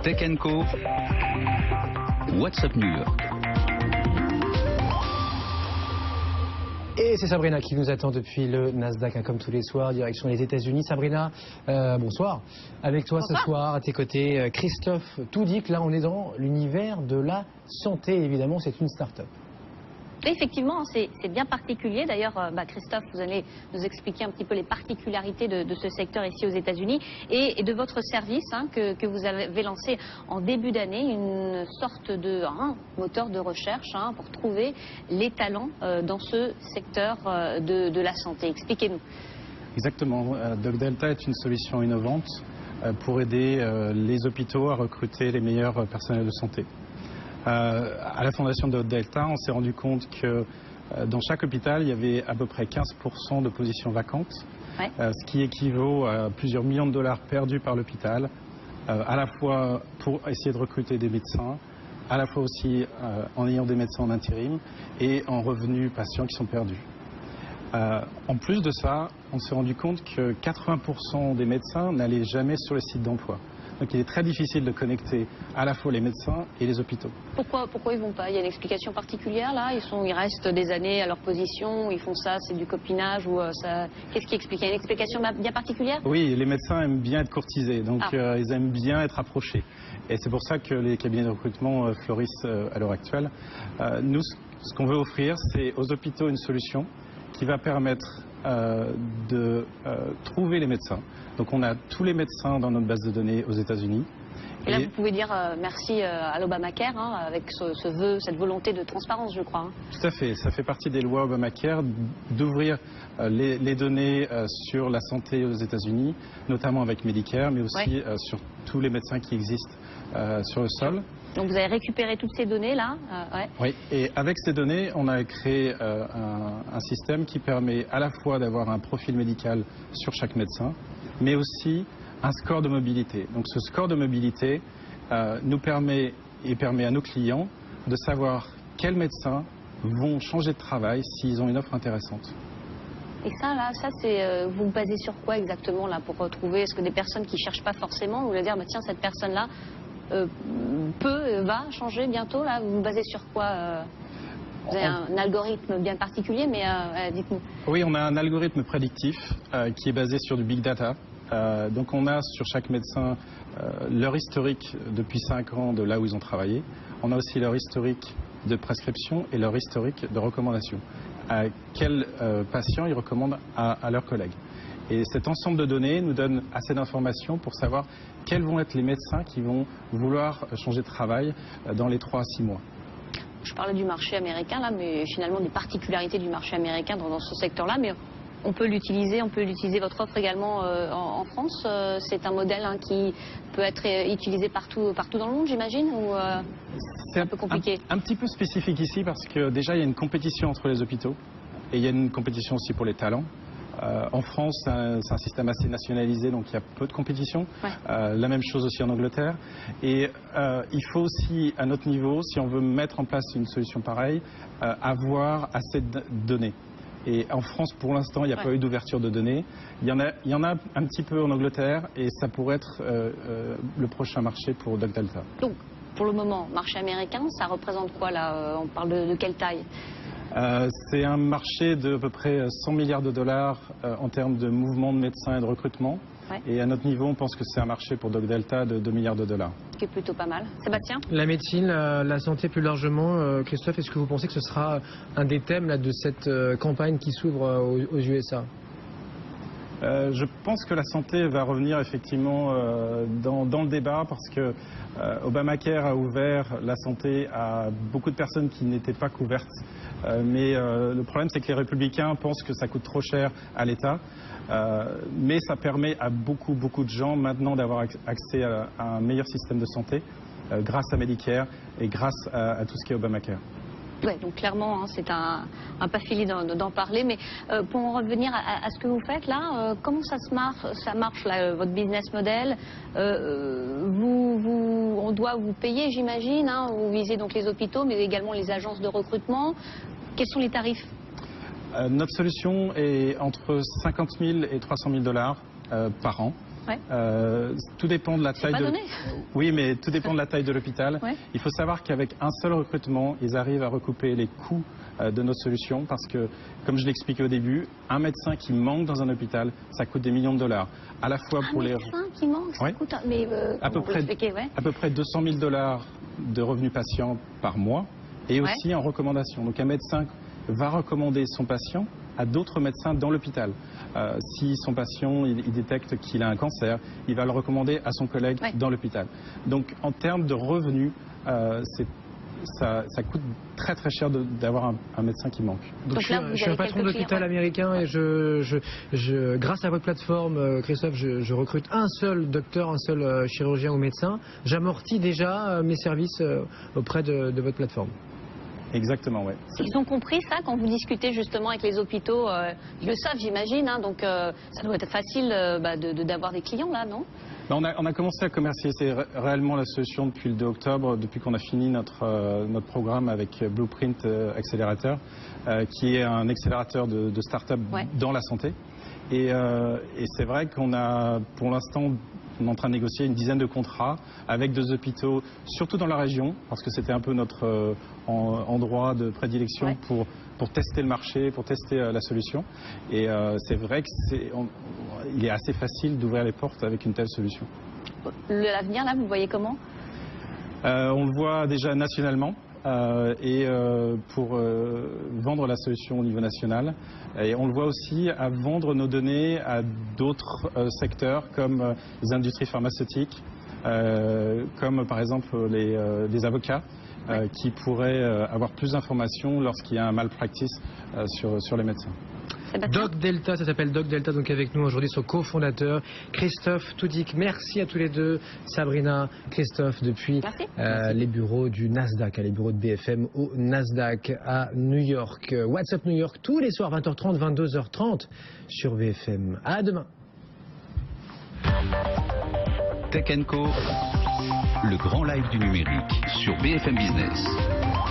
Tech Co. WhatsApp New York. Et c'est Sabrina qui nous attend depuis le Nasdaq, comme tous les soirs, direction les États-Unis. Sabrina, bonsoir. Avec toi ce soir, à tes côtés, Christophe Toudic. Là, on est dans l'univers de la santé. Évidemment, c'est une start-up. Effectivement, c'est bien particulier. D'ailleurs, Christophe, vous allez nous expliquer un petit peu les particularités de ce secteur ici aux États-Unis et de votre service que vous avez lancé en début d'année, une sorte de moteur de recherche pour trouver les talents dans ce secteur de la santé. Expliquez-nous. Exactement. DocDelta est une solution innovante pour aider les hôpitaux à recruter les meilleurs personnels de santé. À la fondation de DocDelta, on s'est rendu compte que dans chaque hôpital, il y avait à peu près 15% de positions vacantes, ce qui équivaut à plusieurs millions de dollars perdus par l'hôpital, à la fois pour essayer de recruter des médecins, à la fois aussi en ayant des médecins en intérim et en revenus patients qui sont perdus. En plus de ça, on s'est rendu compte que 80% des médecins n'allaient jamais sur le site d'emploi. Donc il est très difficile de connecter à la fois les médecins et les hôpitaux. Pourquoi ils ne vont pas? Il y a une explication particulière là? Ils restent des années à leur position, ils font ça, c'est du copinage ou ça... Qu'est-ce qui explique? Il y a une explication bien particulière? Oui, les médecins aiment bien être courtisés, donc ils aiment bien être approchés. Et c'est pour ça que les cabinets de recrutement fleurissent à l'heure actuelle. Nous, ce qu'on veut offrir, c'est aux hôpitaux une solution qui va permettre de trouver les médecins. Donc on a tous les médecins dans notre base de données aux États-Unis. Et là, vous pouvez dire merci à l'Obamacare avec ce vœu, cette volonté de transparence, je crois. Tout à fait. Ça fait partie des lois Obamacare d'ouvrir les données sur la santé aux États-Unis, notamment avec Medicare, mais aussi sur tous les médecins qui existent sur le sol. Donc vous avez récupéré toutes ces données-là Oui, et avec ces données, on a créé un système qui permet à la fois d'avoir un profil médical sur chaque médecin, mais aussi un score de mobilité. Donc ce score de mobilité nous permet et permet à nos clients de savoir quels médecins vont changer de travail s'ils ont une offre intéressante. Et ça, c'est vous basez sur quoi exactement là pour retrouver? Est-ce que des personnes qui ne cherchent pas forcément, vous voulez dire, tiens, cette personne-là va changer bientôt là? Vous vous basez sur quoi? Vous avez un algorithme bien particulier, mais dites-nous. Oui, on a un algorithme prédictif qui est basé sur du big data. Donc on a sur chaque médecin leur historique depuis 5 ans de là où ils ont travaillé. On a aussi leur historique de prescription et leur historique de recommandation. Quels patients ils recommandent à leurs collègues. Et cet ensemble de données nous donne assez d'informations pour savoir quels vont être les médecins qui vont vouloir changer de travail dans les 3 à 6 mois. Je parlais du marché américain là, mais finalement des particularités du marché américain dans ce secteur-là, mais on peut l'utiliser votre offre également en France. C'est un modèle qui peut être utilisé partout dans le monde, j'imagine, ou c'est un peu compliqué? Un petit peu spécifique ici parce que déjà il y a une compétition entre les hôpitaux et il y a une compétition aussi pour les talents. En France, c'est un système assez nationalisé, donc il y a peu de compétition. La même chose aussi en Angleterre. Et il faut aussi, à notre niveau, si on veut mettre en place une solution pareille, avoir assez de données. Et en France, pour l'instant, il n'y a pas eu d'ouverture de données. Il y en a un petit peu en Angleterre et ça pourrait être le prochain marché pour DocDelta. Donc, pour le moment, marché américain, ça représente quoi là? On parle de quelle taille? C'est un marché de à peu près 100 milliards de dollars en termes de mouvement de médecins et de recrutement. Et à notre niveau, on pense que c'est un marché pour DocDelta de 2 milliards de dollars. Ce qui est plutôt pas mal. Sébastien? La médecine, la santé plus largement, Christophe, est-ce que vous pensez que ce sera un des thèmes là, de cette campagne qui s'ouvre aux USA? Je pense que la santé va revenir effectivement dans le débat parce que Obamacare a ouvert la santé à beaucoup de personnes qui n'étaient pas couvertes. Mais le problème, c'est que les républicains pensent que ça coûte trop cher à l'État. Mais ça permet à beaucoup de gens maintenant d'avoir accès à un meilleur système de santé grâce à Medicare et grâce à tout ce qui est Obamacare. Oui, donc clairement, c'est un pas fini d'en parler. Mais pour en revenir à ce que vous faites là, comment ça marche là, votre business model? On doit vous payer, j'imagine. Vous visez donc les hôpitaux, mais également les agences de recrutement. Quels sont les tarifs? Notre solution est entre 50 000 et 300 000 dollars par an. Tout dépend de la taille de... Oui, mais tout dépend de la taille de l'hôpital. Ouais. Il faut savoir qu'avec un seul recrutement, ils arrivent à recouper les coûts de nos solutions parce que, comme je l'expliquais au début, un médecin qui manque dans un hôpital, ça coûte des millions de dollars. À la fois pour Un les... médecin qui manque, ça Ouais. coûte... Mais à peu près $200 000 de revenus patients par mois et Ouais. aussi en recommandation. Donc un médecin va recommander son patient à d'autres médecins dans l'hôpital. Si son patient il détecte qu'il a un cancer, il va le recommander à son collègue Ouais. dans l'hôpital. Donc en termes de revenus, ça coûte très très cher d'avoir un médecin qui manque. Donc là, je vous suis un avez patron quelques d'hôpital clients, américain et grâce à votre plateforme, Christophe, je recrute un seul docteur, un seul chirurgien ou médecin. J'amortis déjà mes services auprès de votre plateforme. Exactement, oui. Ils ont compris ça quand vous discutez justement avec les hôpitaux. Ils le savent, j'imagine. Hein, donc ça doit être facile d'avoir des clients là, non? On a commencé à commercialiser réellement la solution depuis le 2 octobre, depuis qu'on a fini notre programme avec Blueprint Accelerator, qui est un accélérateur de start-up Ouais. dans la santé. Et c'est vrai qu'on a, pour l'instant, on est en train de négocier une dizaine de contrats avec 2 hôpitaux, surtout dans la région, parce que c'était un peu notre endroit de prédilection Ouais. pour tester le marché, pour tester la solution. Et c'est vrai qu'il est assez facile d'ouvrir les portes avec une telle solution. L'avenir, là, vous le voyez comment? On le voit déjà nationalement. Pour vendre la solution au niveau national. Et on le voit aussi à vendre nos données à d'autres secteurs comme les industries pharmaceutiques, comme par exemple les avocats qui pourraient avoir plus d'informations lorsqu'il y a un malpractice sur les médecins. Doc Delta, ça s'appelle Doc Delta, donc avec nous aujourd'hui son cofondateur Christophe Toudic. Merci à tous les deux, Sabrina, Christophe, depuis les bureaux du Nasdaq, les bureaux de BFM au Nasdaq à New York. WhatsApp New York tous les soirs 20h30, 22h30 sur BFM. À demain. Tech & Co, le grand live du numérique sur BFM Business.